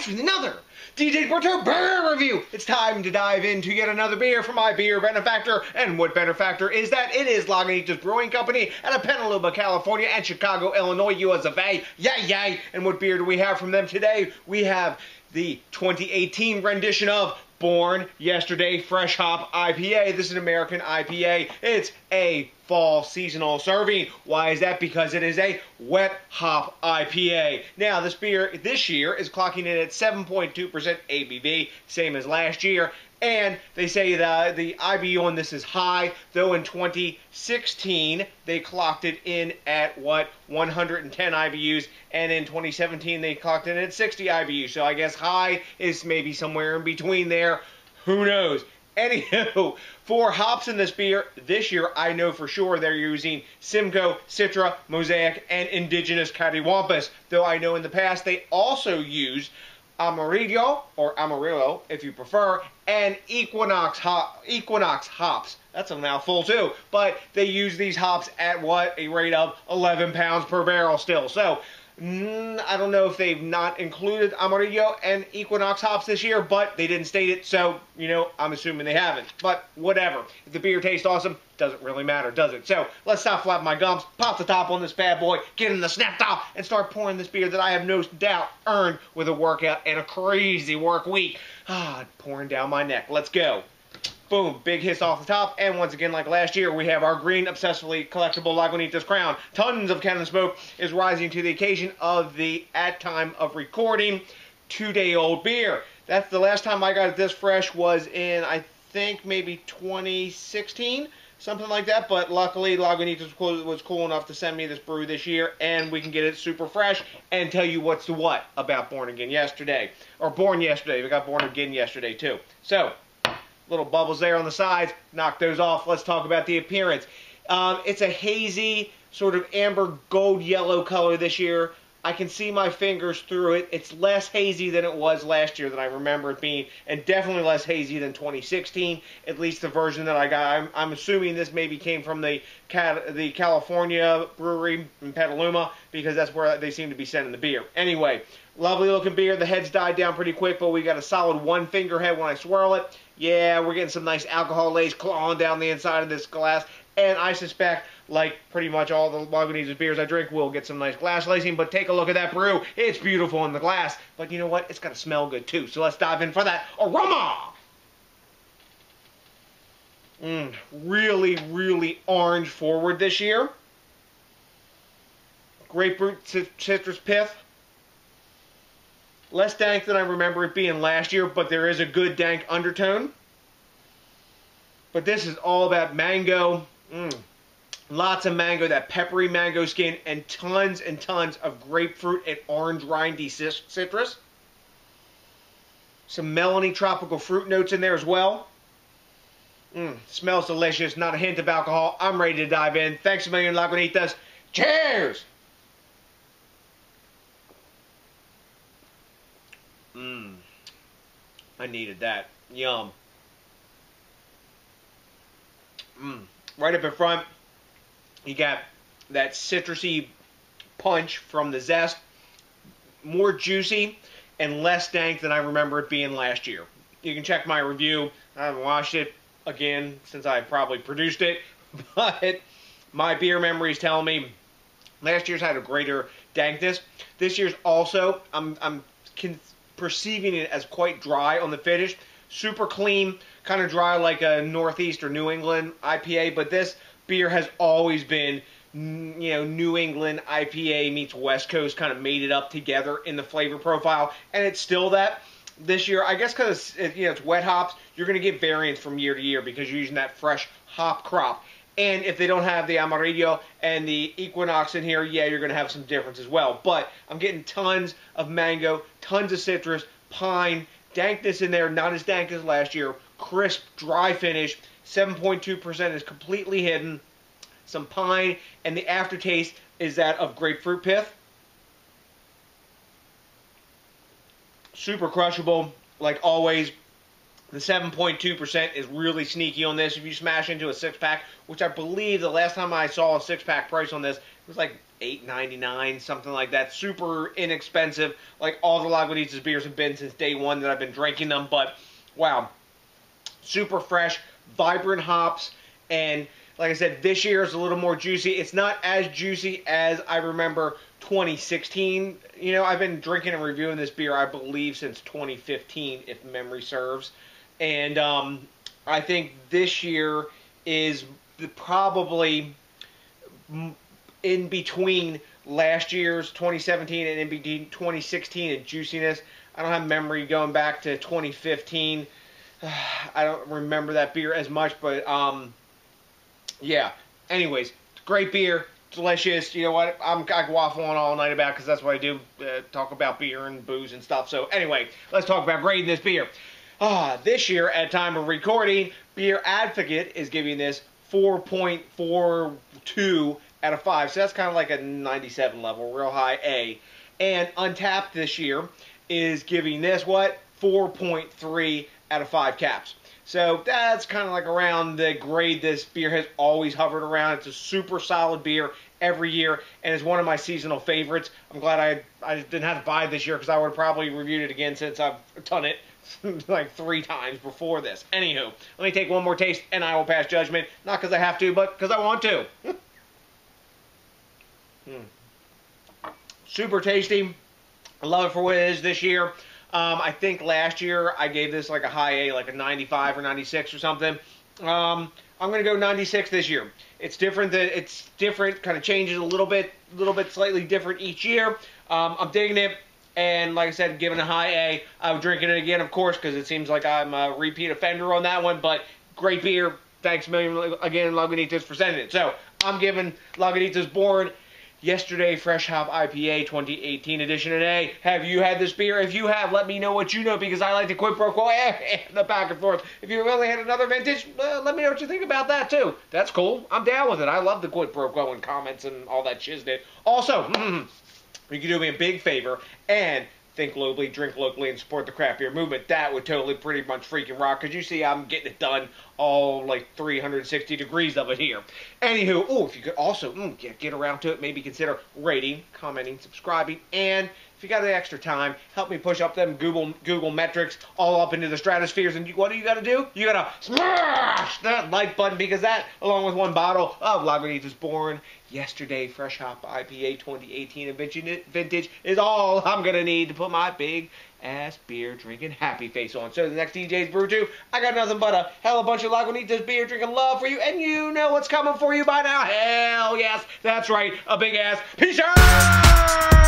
back with another DJs BrewTube beer review. It's time to dive into yet another beer from my beer benefactor. And what benefactor is that? It is Lagunitas Brewing Company out of Petaluma, California, and Chicago, Illinois, US of A. Yay, yay. And what beer do we have from them today? We have the 2018 rendition of Born Yesterday Fresh Hop IPA. This is an American IPA. It's a fall seasonal serving. Why is that? Because it is a Wet Hop IPA. Now, this beer this year is clocking in at 7.2% ABV, same as last year. And they say that the IBU on this is high, though in 2016 they clocked it in at, 110 IBUs, and in 2017 they clocked it at 60 IBUs. So I guess high is maybe somewhere in between there. Who knows? Anywho, for hops in this beer, this year I know for sure they're using Simcoe, Citra, Mosaic, and indigenous Catawampas. Though I know in the past they also used Amarillo, or Amarillo if you prefer, and Equinox hops. That's a mouthful too. But they use these hops at a rate of 11 pounds per barrel still. So I don't know if they've not included Amarillo and Equinox hops this year, but they didn't state it, so, I'm assuming they haven't. But whatever. If the beer tastes awesome, doesn't really matter, does it? So, let's stop flapping my gums, pop the top on this bad boy, get in the snap top, and start pouring this beer that I have no doubt earned with a workout and a crazy work week. Pouring down my neck. Let's go. Boom, big hiss off the top, and once again, like last year, we have our green, obsessively collectible Lagunitas crown. Tons of cannon smoke is rising to the occasion of the, at time of recording, 2-day-old beer. That's the last time I got it this fresh was in, I think, maybe 2016, something like that, but luckily Lagunitas was cool enough to send me this brew this year, and we can get it super fresh and tell you what's the what about Born Again yesterday, or Born yesterday. We got Born Again yesterday, too. So, little bubbles there on the sides, knock those off. Let's talk about the appearance. It's a hazy, sort of amber gold yellow color this year. I can see my fingers through it. It's less hazy than it was last year that I remember it being, and definitely less hazy than 2016, at least the version that I got. I'm assuming this maybe came from the California brewery in Petaluma, because that's where they seem to be sending the beer. Anyway, lovely looking beer. The head's died down pretty quick, but we got a solid one finger head when I swirl it. Yeah, we're getting some nice alcohol lace clawing down the inside of this glass, and I suspect, like pretty much all the Lagunitas beers I drink, we'll get some nice glass lacing. But take a look at that brew. It's beautiful in the glass, but you know what? It's got to smell good too. So let's dive in for that aroma. Really, really orange forward this year. Grapefruit citrus pith. Less dank than I remember it being last year, but there is a good dank undertone. But this is all about mango. Lots of mango, that peppery mango skin, and tons of grapefruit and orange rindy citrus. Some melony tropical fruit notes in there as well. Smells delicious, not a hint of alcohol. I'm ready to dive in. Thanks a million, Lagunitas. Cheers! I needed that. Yum. Right up in front, you got that citrusy punch from the zest. More juicy and less dank than I remember it being last year. You can check my review. I haven't watched it again since I probably produced it, but my beer memory is telling me last year's had a greater dankness. This year's also, I'm perceiving it as quite dry on the finish. Super clean, kind of dry like a Northeast or New England IPA, but this beer has always been, New England IPA meets West Coast, kind of made it up together in the flavor profile, and it's still that. This year, I guess because it's wet hops, you're going to get variance from year to year because you're using that fresh hop crop. And if they don't have the Amarillo and the Equinox in here, yeah, you're going to have some difference as well. But I'm getting tons of mango, tons of citrus, pine, dankness in there, not as dank as last year, crisp, dry finish, 7.2% is completely hidden, some pine, and the aftertaste is that of grapefruit pith. Super crushable, like always. The 7.2% is really sneaky on this. If you smash into a six-pack, which I believe the last time I saw a six-pack price on this, it was like $8.99, something like that. Super inexpensive. Like all the Lagunitas beers have been since day one that I've been drinking them. But wow, super fresh, vibrant hops, and like I said, this year is a little more juicy. It's not as juicy as I remember 2016. You know, I've been drinking and reviewing this beer, I believe, since 2015, if memory serves. And I think this year is probably in between last year's 2017 and in between 2016 in juiciness. I don't have memory going back to 2015. I don't remember that beer as much, but yeah. Anyways, great beer, delicious. You know what? I can waffle on all night about because that's what I do, talk about beer and booze and stuff. So anyway, let's talk about grading this beer. This year, at time of recording, Beer Advocate is giving this 4.42 out of 5. So that's kind of like a 97 level, real high A. And Untapped this year is giving this, what? 4.3 out of 5 caps. So that's kind of like around the grade this beer has always hovered around. It's a super solid beer every year, and it's one of my seasonal favorites. I'm glad I didn't have to buy it this year because I would have probably reviewed it again since I've done it like 3 times before this. Anywho, let me take one more taste and I will pass judgment. Not because I have to, but because I want to. Super tasty. I love it for what it is this year. I think last year I gave this like a high A, like a 95 or 96 or something. I'm going to go 96 this year. It's different. Kind of changes a little bit, slightly different each year. I'm digging it, and like I said, giving a high A. I'm drinking it again, of course, because it seems like I'm a repeat offender on that one. But great beer. Thanks a million again, Lagunitas, for sending it. So I'm giving Lagunitas Born Yesterday Fresh Hop IPA 2018 edition today. Have you had this beer? If you have, let me know what you know, because I like the quid pro quo and the back and forth. If you've only had another vintage, let me know what you think about that too. That's cool. I'm down with it. I love the quid pro quo and comments and all that shiznit. Also, you can do me a big favor and think globally, drink locally, and support the craft beer movement. That would totally pretty much freaking rock, because you see I'm getting it done all like 360 degrees of it here. Anywho, if you could also get around to it, maybe consider rating, commenting, subscribing, and if you got the extra time, help me push up them Google metrics all up into the stratospheres. And what do you got to do? You got to smash that like button, because that, along with one bottle of Lagunitas Born Yesterday Fresh Hop IPA 2018 vintage, is all I'm going to need to put my big ass beer drinking happy face on. So the next DJs BrewTube, I got nothing but a hell bunch of Lagunitas beer drinking love for you, and you know what's coming for you by now. Hell yes, that's right, a big ass peace out!